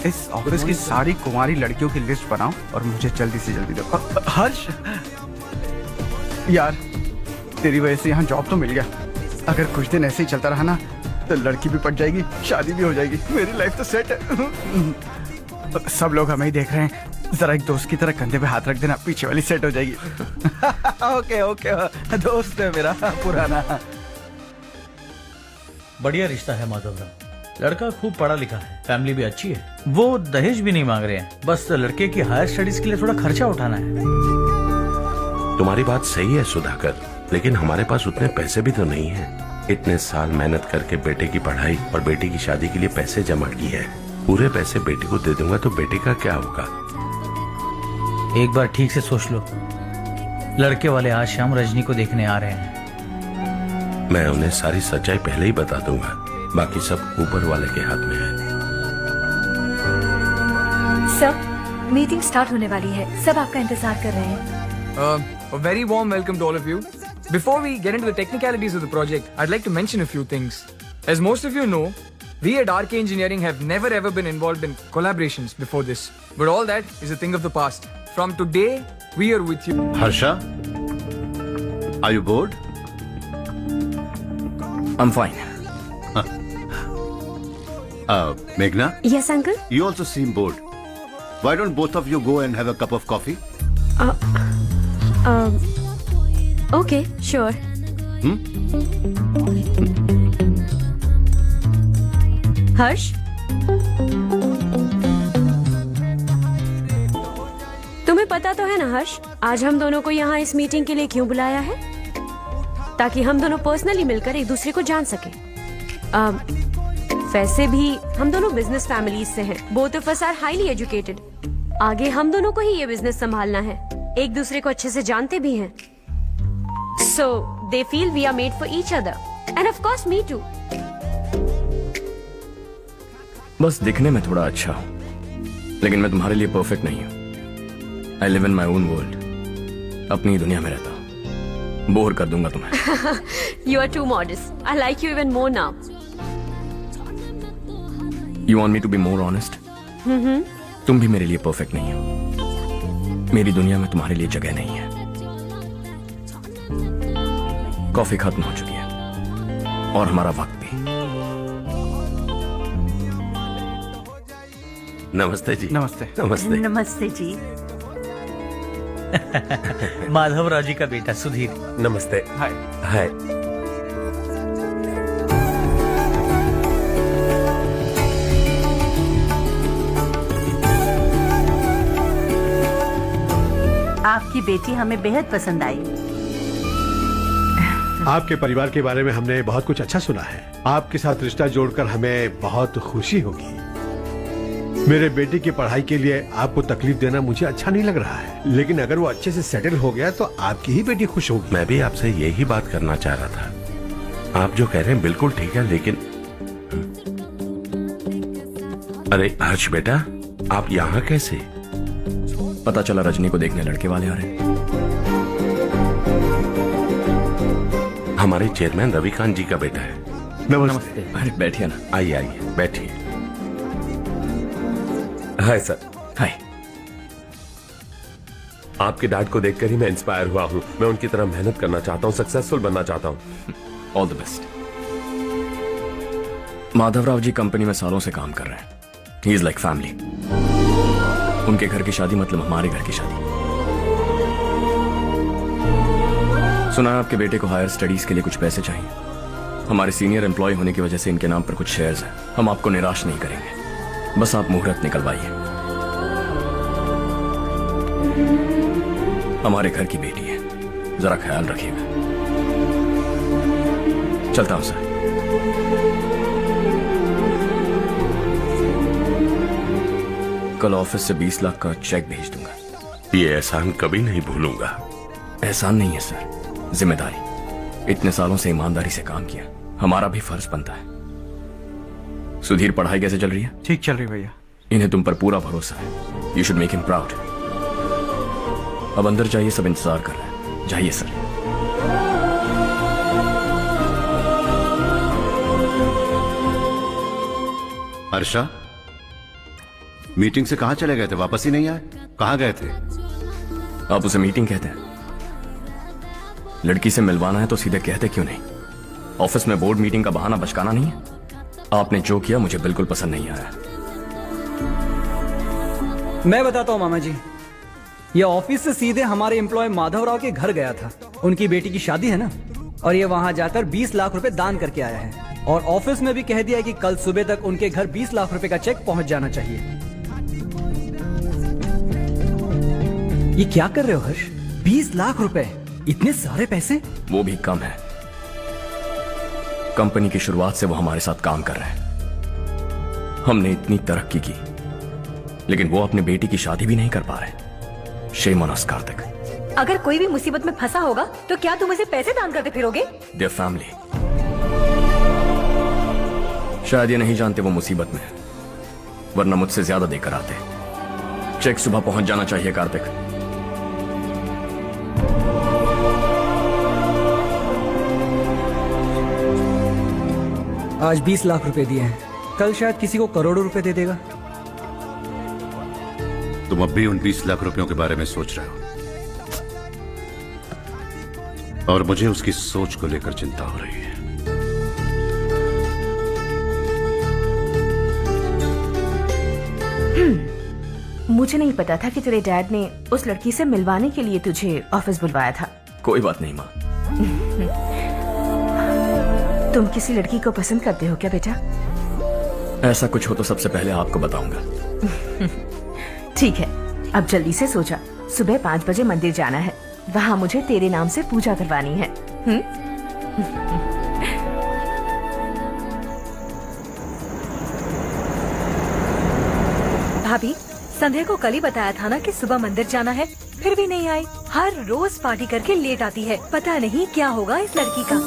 इस ऑफिस की सारी कुंवारी लड़कियों की लिस्ट बनाओ और मुझे जल्दी से जल्दी दो। हर्ष यार, तेरी वजह से यहाँ जॉब तो मिल गया। अगर कुछ दिन ऐसे ही चलता रहा ना तो लड़की भी पट जाएगी, शादी भी हो जाएगी, मेरी लाइफ तो सेट है। सब लोग हमें ही देख रहे हैं, जरा एक दोस्त की तरह कंधे पे हाथ रख देना, पीछे वाली सेट हो जाएगी। ओके ओके, दोस्त है मेरा पुराना। बढ़िया रिश्ता है माधवराव। लड़का खूब पढ़ा लिखा है, फैमिली भी अच्छी है। वो दहेज भी नहीं मांग रहे हैं, बस लड़के की हायर स्टडीज के लिए थोड़ा खर्चा उठाना है। तुम्हारी बात सही है सुधाकर, लेकिन हमारे पास उतने पैसे भी तो नहीं हैं। इतने साल मेहनत करके बेटे की पढ़ाई और बेटी की शादी के लिए पैसे जमा किए हैं। पूरे पैसे बेटी को दे दूंगा तो बेटे का क्या होगा? एक बार ठीक से सोच लो। लड़के वाले आज शाम रजनी को देखने आ रहे हैं। मैं उन्हें सारी सच्चाई पहले ही बता दूंगा, बाकी सब ऊपर वाले के हाथ में है। सर, मीटिंग स्टार्ट होने वाली है, सब आपका इंतजार कर रहे हैं। A very warm welcome to all of you. Before we get into the technicalities of the project, I'd like to mention a few things. As most of you know, we at RK Engineering have never ever been involved in collaborations before this. But all that is a thing of the past. From today, we are with you. Harsha, are you bored? I'm fine. Meghna, Yes, uncle. you also seem bored. Why don't both of you go and have a cup of coffee? Okay, sure. हर्ष, तुम्हें पता तो है ना हर्ष, आज हम दोनों को यहाँ इस मीटिंग के लिए क्यों बुलाया है? ताकि हम दोनों पर्सनली मिलकर एक दूसरे को जान सके। वैसे भी हम दोनों बिजनेस फैमिलीज से हैं। Both of us are highly educated. आगे हम दोनों को ही ये बिजनेस संभालना है। एक दूसरे को अच्छे से जानते भी हैं। So they feel we are made for each other, and of course me too. बस दिखने में थोड़ा अच्छा हूँ, लेकिन मैं तुम्हारे लिए परफेक्ट नहीं हूँ। I live in my own world. अपनी दुनिया में रहता हूँ। बोर कर दूंगा तुम्हें। You are too modest. I like you even more now. You want me to be more honest? तुम भी मेरे लिए परफेक्ट नहीं हो। मेरी दुनिया में तुम्हारे लिए जगह नहीं है। कॉफी खत्म हो चुकी है और हमारा वक्त भी। नमस्ते जी। नमस्ते। नमस्ते। नमस्ते जी। माधवराव जी का बेटा सुधीर। नमस्ते। हाय। हाय। आपकी बेटी हमें बेहद पसंद आई। आपके परिवार के बारे में हमने बहुत कुछ अच्छा सुना है। आपके साथ रिश्ता जोड़कर हमें बहुत खुशी होगी। मेरे बेटे की पढ़ाई के लिए आपको तकलीफ देना मुझे अच्छा नहीं लग रहा है, लेकिन अगर वो अच्छे से सेटल हो गया तो आपकी ही बेटी खुश होगी। मैं भी आपसे यही बात करना चाह रहा था। आप जो कह रहे हैं बिल्कुल ठीक है, लेकिन अरे हर्ष बेटा, आप यहाँ कैसे? पता चला रजनी को देखने लड़के वाले आ रहे हैं। हमारे चेयरमैन रविकांत जी का बेटा है। नमस्ते। अरे बैठिए ना। आइए आइए बैठिए। Hi sir. हाय। आपके डैड को देखकर ही मैं इंस्पायर हुआ हूँ। मैं उनकी तरह मेहनत करना चाहता हूँ, सक्सेसफुल बनना चाहता हूँ। All the best. Madhavrao ji company में सालों से काम कर रहे हैं। He is like family. उनके घर की शादी मतलब हमारे घर की शादी। सुना है आपके बेटे को हायर स्टडीज के लिए कुछ पैसे चाहिए। हमारे सीनियर एम्प्लॉय होने की वजह से इनके नाम पर कुछ शेयर्स हैं। हम आपको निराश नहीं करेंगे, बस आप मुहूर्त निकलवाइए। हमारे घर की बेटी है, जरा ख्याल रखिएगा। चलता हूं सर। कल ऑफिस से 20 लाख का चेक भेज दूंगा। ये एहसान कभी नहीं भूलूंगा। एहसान नहीं है सर, जिम्मेदारी। इतने सालों से ईमानदारी से काम किया, हमारा भी फर्ज बनता है। सुधीर, पढ़ाई कैसे चल रही है? ठीक चल रही भैया। इन्हें तुम पर पूरा भरोसा है। You should make him proud. अब अंदर जाइए, सब इंतजार कर रहे हैं। जाइए सर। हर्षा, मीटिंग से कहाँ चले गए थे? वापस ही नहीं आए? कहाँ गए थे? आप उसे मीटिंग कहते हैं? लड़की से मिलवाना है तो सीधे कहते क्यों नहीं? ऑफिस में बोर्ड मीटिंग का बहाना बचकाना नहीं है। आपने जो किया मुझे बिल्कुल पसंद नहीं आया। मैं बताता हूँ मामा जी, ये ऑफिस से सीधे हमारे एम्प्लॉय माधवराव के घर गया था। उनकी बेटी की शादी है ना, और ये वहां जाकर 20 लाख रुपए दान करके आया है। और ऑफिस में भी कह दिया कि कल सुबह तक उनके घर 20 लाख रुपए का चेक पहुंच जाना चाहिए। ये क्या कर रहे हो हर्ष? 20 लाख रुपए, इतने सारे पैसे? वो भी कम है। कंपनी की शुरुआत से वो हमारे साथ काम कर रहे हैं। हमने इतनी तरक्की की, लेकिन वो अपने बेटी की शादी भी नहीं कर पा रहे। Shame on us Kartik. अगर कोई भी मुसीबत में फंसा होगा तो क्या तुम उसे पैसे दान करते फिरोगे? Their family. शायद ये नहीं जानते वो मुसीबत में है, वरना मुझसे ज्यादा देकर आते। चेक सुबह पहुंच जाना चाहिए कार्तिक। आज 20 लाख रुपए दिए हैं, कल शायद किसी को करोड़ों रुपए दे देगा। तुम अब भी उन 20 लाख रुपयों के बारे में सोच रहे हो, और मुझे उसकी सोच को लेकर चिंता हो रही है। मुझे नहीं पता था कि तेरे डैड ने उस लड़की से मिलवाने के लिए तुझे ऑफिस बुलवाया था। कोई बात नहीं माँ। तुम किसी लड़की को पसंद करते हो क्या बेटा? ऐसा कुछ हो तो सबसे पहले आपको बताऊंगा। ठीक है, अब जल्दी से सो जा। सुबह 5 बजे मंदिर जाना है, वहाँ मुझे तेरे नाम से पूजा करवानी है। भाभी, संध्या को कल ही बताया था ना कि सुबह मंदिर जाना है, फिर भी नहीं आई। हर रोज पार्टी करके लेट आती है। पता नहीं क्या होगा इस लड़की का।